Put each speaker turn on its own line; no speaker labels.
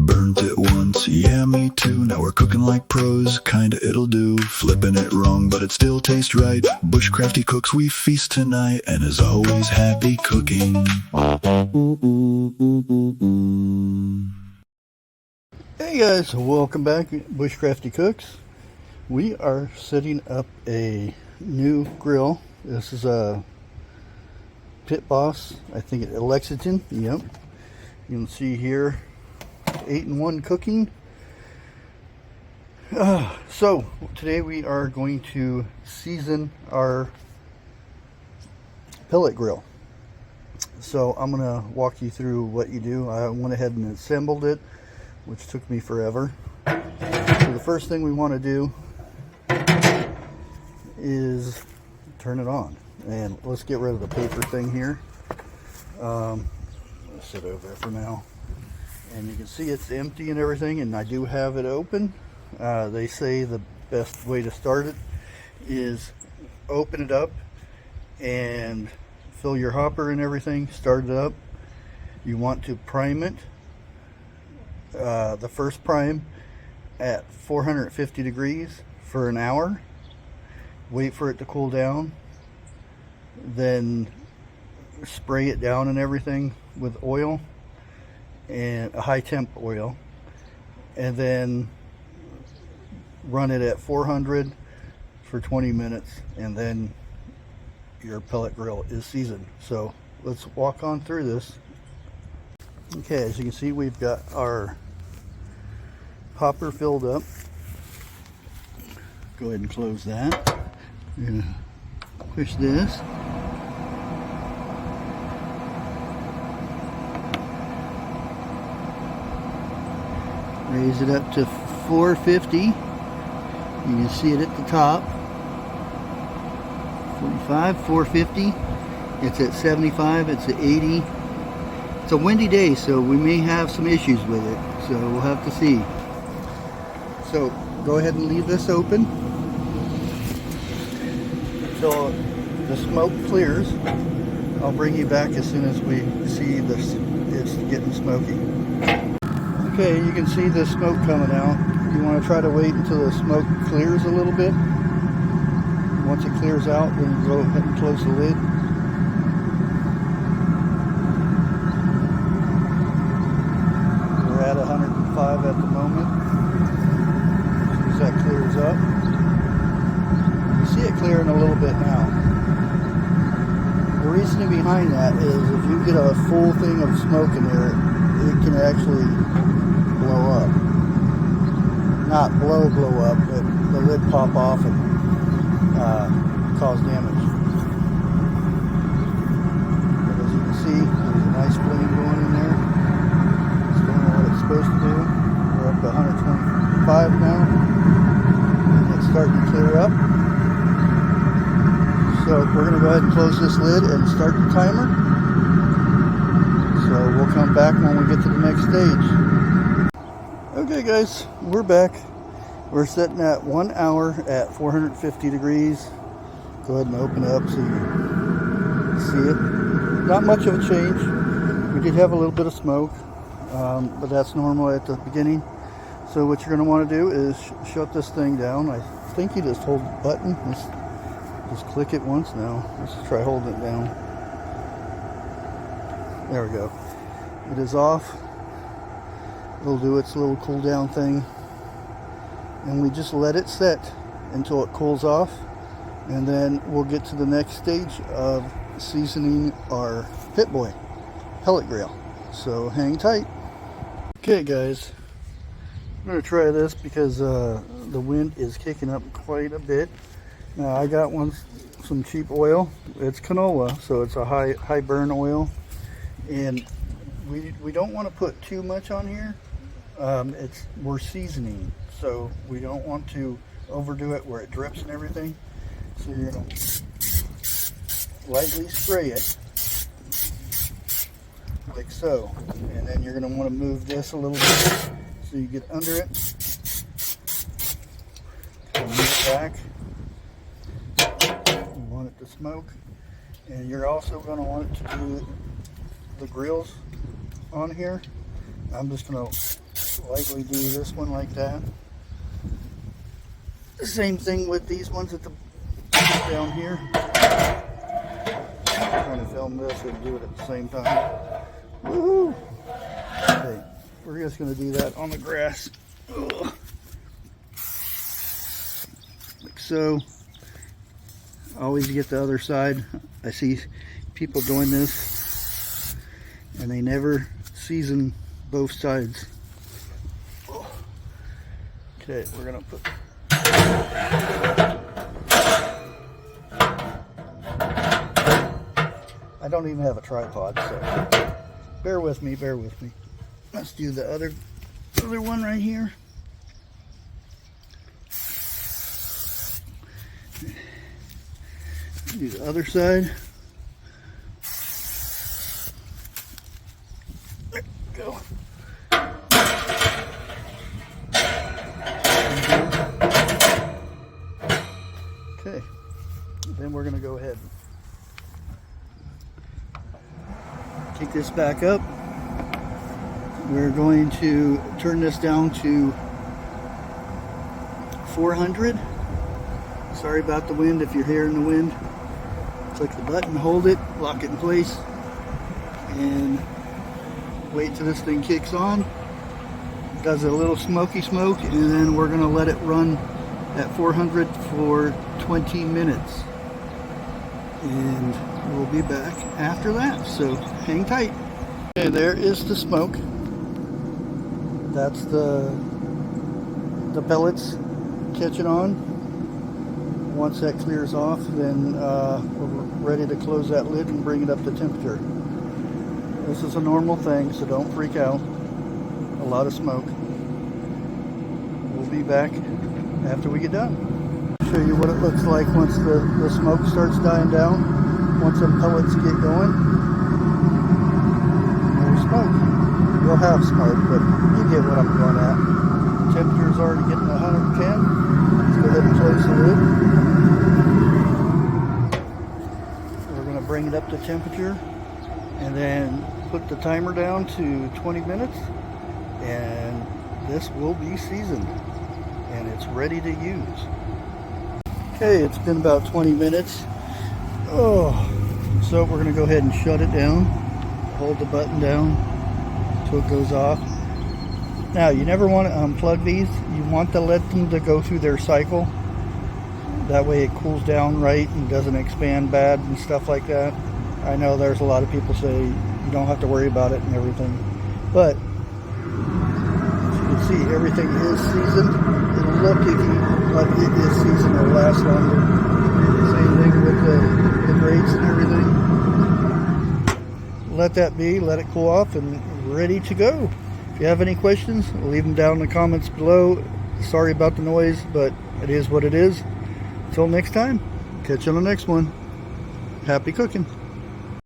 Burned it once, yeah me too. Now we're cooking like pros, kinda it'll do. Flipping it wrong, but it still tastes right. Bushcrafty cooks, we feast tonight. And as always, happy cooking.
Hey guys, welcome back, Bushcrafty Cooks. We are setting up a new grill. This is a Pit Boss, I think at Lexington. Yep. You can see here 8-in-1 cooking. So today we are going to season our pellet grill. So I'm going to walk you through what you do. I went ahead and assembled it, which took me forever. So the first thing we want to do is turn it on. And let's get rid of the paper thing here. Let's sit over there for now. And you can see it's empty and everything, and I do have it open. They say the best way to start it is open it up and fill your hopper and everything, start it up. You want to prime it. The first prime at 450 degrees for an hour. Wait for it to cool down. Then spray it down and everything with oil, and a high temp oil, and then run it at 400 for 20 minutes, and then your pellet grill is seasoned. So let's walk on through this. Okay, as you can see, we've got our hopper filled up. Go ahead and close that. We're gonna push this. Raise it up to 450. You can see it at the top. 45, 450. It's at 75, it's at 80. It's a windy day, so we may have some issues with it. So we'll have to see. So go ahead and leave this open until the smoke clears. I'll bring you back as soon as we see this. It's getting smoky. Okay, you can see the smoke coming out. You want to try to wait until the smoke clears a little bit. Once it clears out, then you go ahead and close the lid. We're at 105 at the moment. As soon as that clears up, you see it clearing a little bit now. The reasoning behind that is if you get a full thing of smoke in there, it can actually blow up. Not blow up, but the lid pop off and cause damage. But as you can see, there's a nice flame going in there. It's doing what it's supposed to do. We're up to 125 now. And it's starting to clear up. So we're going to go ahead and close this lid and start the timer. So we'll come back when we get to the next stage. Okay guys, we're back. We're sitting at 1 hour at 450 degrees. Go ahead and open it up so you can see it. Not much of a change. We did have a little bit of smoke, but that's normal at the beginning. So what you're going to want to do is shut this thing down. I think you just hold the button. Just click it once now. Let's try holding it down. There we go. It is off. It'll do its little cool down thing, and we just let it set until it cools off, and then we'll get to the next stage of seasoning our Pit Boy pellet grill. So hang tight. Okay guys, I'm going to try this because the wind is kicking up quite a bit. Now I got some cheap oil. It's canola, so it's a high burn oil, and we don't want to put too much on here. We're seasoning, so we don't want to overdo it where it drips and everything. So you're going to lightly spray it like so, and then you're going to want to move this a little bit so you get under it. Move it back. You want it to smoke, and you're also going to want it to do the grills on here. I'm just going to lightly do this one like that. The same thing with these ones at the down here. I'm trying to film this and do it at the same time. Woohoo! Okay, we're just going to do that on the grass. Ugh. Like so. Always get the other side. I see people doing this and they never season both sides. Okay, we're going to put I don't even have a tripod, so bear with me, bear with me. Let's do the other one right here. Do the other side. There we go. Okay, then we're going to go ahead and take this back up. We're going to turn this down to 400. Sorry about the wind if you're hearing the wind. Click the button, hold it, lock it in place, and wait till this thing kicks on. Does a little smoky smoke, and then we're going to let it run at 400 for 20 minutes. And we'll be back after that, so hang tight. Okay, there is the smoke. That's the pellets catching on. Once that clears off, then we're ready to close that lid and bring it up to temperature. This is a normal thing, so don't freak out. A lot of smoke. We'll be back after we get done. Show you what it looks like once the smoke starts dying down. Once the pellets get going, there's smoke. You'll have smoke, but you get what I'm going at. Temperature's already getting 110. Let's go ahead and close the lid. We're going to bring it up to temperature and then put the timer down to 20 minutes, and this will be seasoned and it's ready to use. Okay, it's been about 20 minutes. So we're going to go ahead and shut it down. Hold the button down until it goes off. Now, you never want to unplug these. You want to let them to go through their cycle. That way it cools down right and doesn't expand bad and stuff like that. I know there's a lot of people say you don't have to worry about it and everything. But, as you can see, everything is seasoned. It'll look if you like it is seasoned, it'll last longer. Same thing with the grates and everything. Let that be, let it cool off, and ready to go. If you have any questions, leave them down in the comments below. Sorry about the noise, but it is what it is. Until next time, catch you on the next one. Happy cooking.